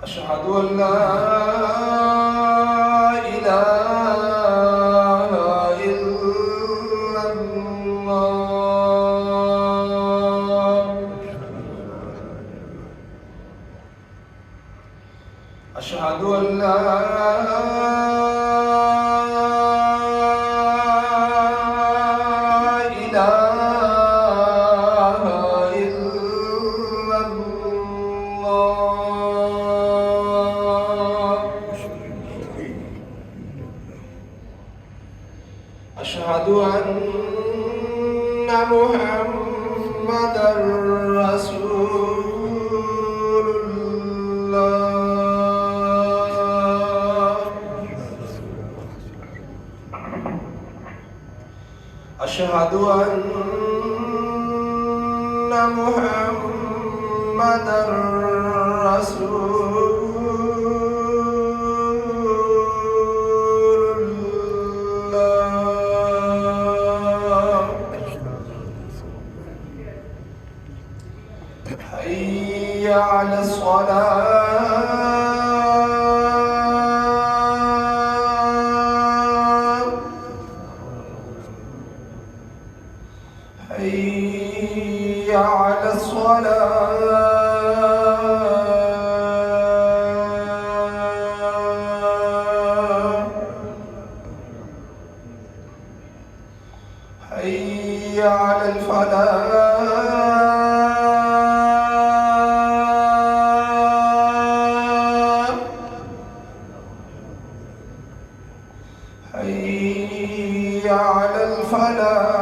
أشهد أن لا إله إلا الله. أشهد أن لا أشهد أن محمدًا رسول الله. أشهد أن محمدًا رسول حي على الصلاة. حي على الصلاة. حي على الفلاح. حي على الفلاح.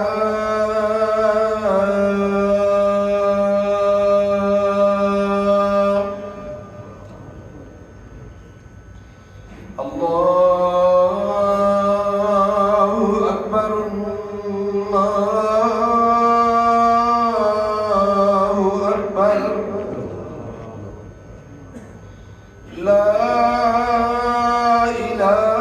الله أكبر. الله أكبر. لا إله